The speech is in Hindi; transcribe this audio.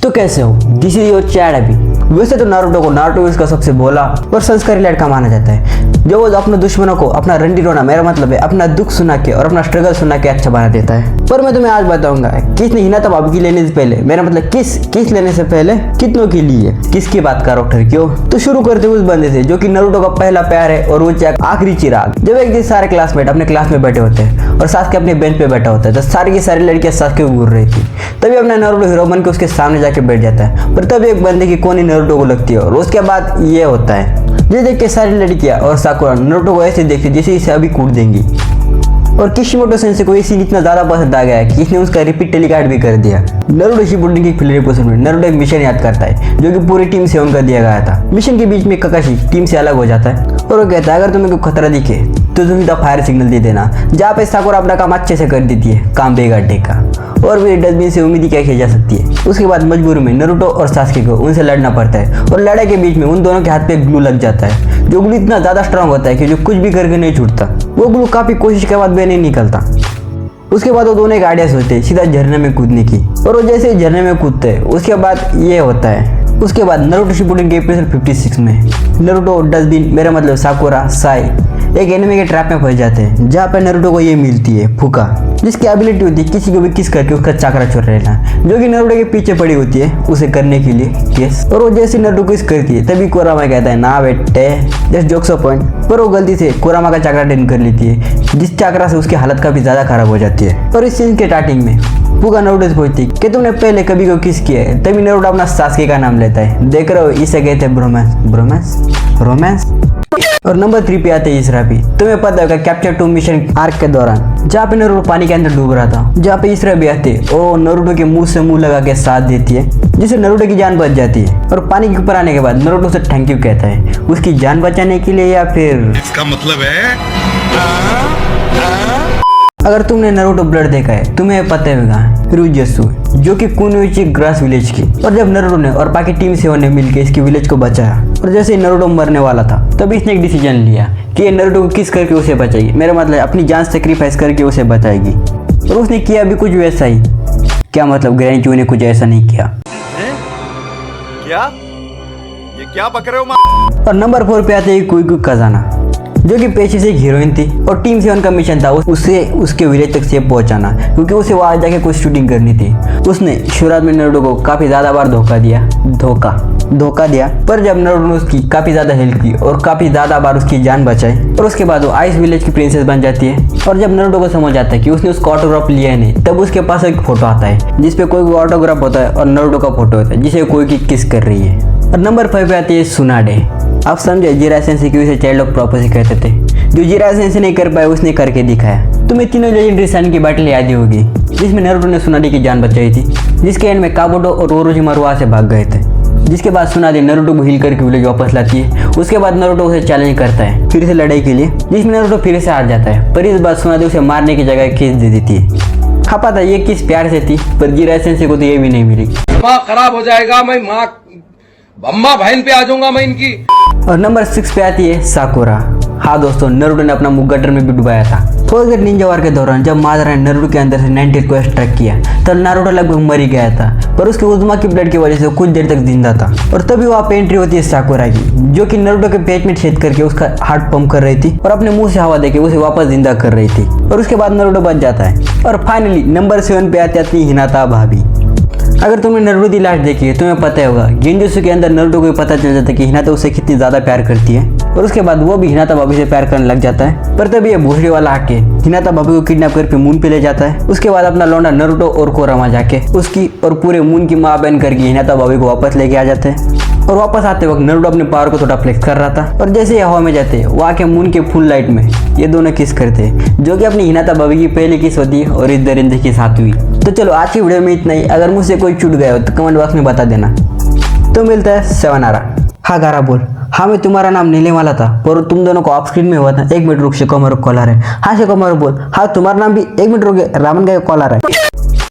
तो कैसे हो? दिस इज योर चैट अभी। वैसे तो नारुतो को नारुतो का सबसे भोला और संस्कारी लड़का माना जाता है, जो वो अपने दुश्मनों को अपना रंडी रोना, मेरा मतलब है अपना दुख सुना के और अपना स्ट्रगल सुना के अच्छा बना देता है। पर मैं तुम्हें आज बताऊंगा किसने हिनाता भाभी लेने से पहले, मेरा मतलब किस लेने से पहले कितनों के लिए किसकी बात का डॉक्टर क्यों। तो शुरू करते उस बंदे से जो कि नारुतो का पहला प्यार है और वो आखिरी चिराग। जब एक दिन सारे क्लासमेट अपने क्लास में बैठे होते हैं और सास के अपने बेंच पे बैठा होता है, तो सारी की सारी लड़कियां सास के घूर रही थी। तभी अपना नारुतो हीरो बन के उसके सामने जाके बैठ जाता है, पर तभी एक बंदे की कोनी नारुतो को लगती है और उसके बाद ये होता है। ये देख के सारी लड़कियां और साकुरा नारुतो को ऐसे देखती जैसे इसे अभी कूट देंगी। और किशिमोटो सेंसे को ये सीन इतना ज्यादा पसंद आ गया है कि इसने उसका रिपीट टेलीकास्ट भी कर दिया। नारुतो शिपुडेन की फिल्म एपिसोड में नारुतो एक मिशन याद करता है जो कि पूरी टीम से उनका दिया गया था। मिशन के बीच में काकाशी टीम से अलग हो जाता है और वो कहता है अगर तुम्हें कोई खतरा दिखे तो तुम सीधा फायर सिग्नल दे देना। जहाँ पे साकुरा अपना काम अच्छे से कर देती है, काम बेगड्ढे का, और भी डस्टबिन से उम्मीद क्या की जा सकती है। उसके बाद मजबूरी में नारुतो और सासुके को उनसे लड़ना पड़ता है और लड़ाई के बीच में उन दोनों के हाथ पे ग्लू लग जाता है, जो ग्लू इतना ज्यादा स्ट्रांग होता है कि जो कुछ भी करके नहीं छूटता। वो ग्लू काफी कोशिश के बाद भी नहीं निकलता। उसके बाद वो दोनों एक आइडिया सोचते हैं सीधा झरने में कूदने की, और वो जैसे झरने में कूदते हैं उसके बाद ये होता है। उसके बाद नारुतो शिपुडेन के एपिसोड 56 में नारुतो, डस्टबिन, मेरा मतलब साकुरा, साई एक एनिमे के ट्रैप में फंस जाते हैं, जहाँ पे नारुतो को ये मिलती है फुका, जिसकी एबिलिटी होती है किसी को भी किस करके उसका चाकरा चुरा लेना, जो कि नारुतो के पीछे पड़ी होती है उसे करने के लिए केस। और वो जैसे नारुतो किस करती है तभी कुरामा कहता है ना बेटे, जस्ट जोक्स ऑफ पॉइंट। पर वो गलती से कुरामा का चाकरा टेन कर लेती है, जिस चाकरा से उसकी हालत काफी ज्यादा खराब हो जाती है। और इस सीन के स्टार्टिंग में फुका नारुतो से पूछती है कि तुमने पहले कभी को किस किया है, तभी नारुतो अपना सासुके का नाम लेता है। देख रहे हो, इसे कहते हैं रोमांस। और नंबर 3 पे आते हैं इसराबी। तुम्हें पता होगा कैप्चर 2 मिशन आर्क के दौरान जहाँ पे नारुतो पानी के अंदर डूब रहा था, जहाँ पे इसराबी आते और नारुतो के मुंह से मुंह लगा के साथ देती है, जिससे नारुतो की जान बच जाती है। और पानी के ऊपर आने के बाद नारुतो से थैंक यू कहता है, उसकी जान बचाने के लिए या फिर इसका मतलब है अगर तुमने नारुतो ब्लड देखा है तुम्हें पता होगा रुजुत्सु, जो कि कुनोइची ग्रास विलेज की। और जब नारुतो ने और बाकी टीम से ने मिलकर इसकी विलेज को बचाया और जैसे नारुतो मरने वाला था, तभी इसने एक डिसीजन लिया कि ये नारुतो को किस करके उसे बचाएगी, मेरा मतलब अपनी जान सेक्रीफाइस करके उसे बचाएगी। और उसने किया भी कुछ वैसा ही। क्या मतलब ग्रैनी चू ने कुछ ऐसा नहीं किया। क्या ये क्या पक रहे हो? और नंबर 4 पे आते हैं कुई खजाना, जो कि पेशे से एक हीरोइन थी और टीम से उनका मिशन था उसे उसके विलेज तक सेफ पहुंचाना, क्योंकि उसे वहां जाके कुछ शूटिंग करनी थी। उसने शुरुआत में नारुतो को काफी ज्यादा बार धोखा दिया, पर जब नारुतो ने उसकी काफी ज्यादा हेल्प की और काफी ज्यादा बार उसकी जान बचाई, और उसके बाद वो आइस विलेज की प्रिंसेस बन जाती है। और जब नारुतो को समझ आता है कि उसने उसका ऑटोग्राफ लिया है नहीं, तब उसके पास एक फोटो आता है जिसपे कोई ऑटोग्राफ होता है और नारुतो का फोटो होता है जिसे कोई की किस कर रही है। और नंबर 5 पे आती है सुनाडे। आप समझे, जिराई सेंसेई की उसे चाइल्ड ऑफ प्रोपोजी कहते थे, जो जिराई सेंसेई नहीं कर पाया उसने करके दिखाया। तुम्हें तीनों लेजेंडरी सन की बैटल याद ही होगी, जिसमें नारुतो ने सुनाडे की जान बचाई थी, जिसके एंड में काबुटो और ओरोचिमारू वहां से भाग गए थे। जिसके बाद सुनाडे नारुतो को हील करके विलेज वापस लाती है। उसके बाद नारुतो उसे चैलेंज करता है फिर से लड़ाई के लिए, जिसमें नारुतो फिर से हार जाता है, पर इस बार सुनाडे उसे मारने की जगह किस दे देती है। हाँ पता ये किस प्यार से थी, पर जिराई सेंसेई को तो ये भी नहीं मिली। दिमाग खराब हो जाएगा, मैं माँ अम्मा बहन पे आ जाऊंगा मैं इनकी। और नंबर 6 पे आती है साकुरा। हाँ दोस्तों, नारुतो ने अपना मुंह गटर में भी डुबाया था। फर्स्ट निंजा वार के दौरान जब मादरा ने नारुतो के अंदर से 90 को स्ट्राइक किया, तब नारुतो लगभग मर ही गया था, पर उसके उज़ुमा की ब्लड की वजह से कुछ देर तक जिंदा था। और तभी वहाँ पे एंट्री होती है साकुरा की, जो कि नारुतो के पेट में छेद करके उसका हार्ट पंप कर रही थी और अपने मुंह से हवा देके उसे वापस जिंदा कर रही थी। और उसके बाद नारुतो बच जाता है। और फाइनली नंबर 7 पे आती है हिनाता भाभी। अगर तुमने नारुतो की लास्ट देखी है तुम्हें पता होगा गेंजुत्सु के अंदर नारुतो को पता चल जाता है कि हिनाता उससे कितनी ज्यादा प्यार करती है, और उसके बाद वो भी हिनाता भाभी से प्यार करने लग जाता है। पर तभी ये भूसड़ी वाला आके हिनाता भाभी को किडनैप करके मून पे ले जाता है। उसके बाद अपना लौंडा नारुतो और कोरामा जाके उसकी और पूरे मून की माँ बहन करके हिनाता भाभी को वापस लेके आ जाते हैं। और वापस आते वक्त नारुतो अपने पावर को थोड़ा फ्लेक्स कर रहा था, और जैसे ही हवा में जाते वहाँ के मून के फुल लाइट में ये दोनों किस करते हैं, जो कि अपनी हिनाता भाभी की पहली किस होती है और इस दरिंदे की सातवीं। तो चलो आज की वीडियो में इतना ही। अगर मुझसे कोई छूट गया हो तो कमेंट बॉक्स में बता देना। तो मिलता है 7 आरा। हाँ गारा बोल, हाँ मैं तुम्हारा नाम लेने वाला था पर तुम दोनों को ऑफ स्क्रीन में हुआ था। 1 मिनट रुक, शेकोमारू कॉलर है। हाँ शेकोमारू बोल, हाँ तुम्हारा नाम भी 1 मिनट रुक गया, रामन का कॉलर है।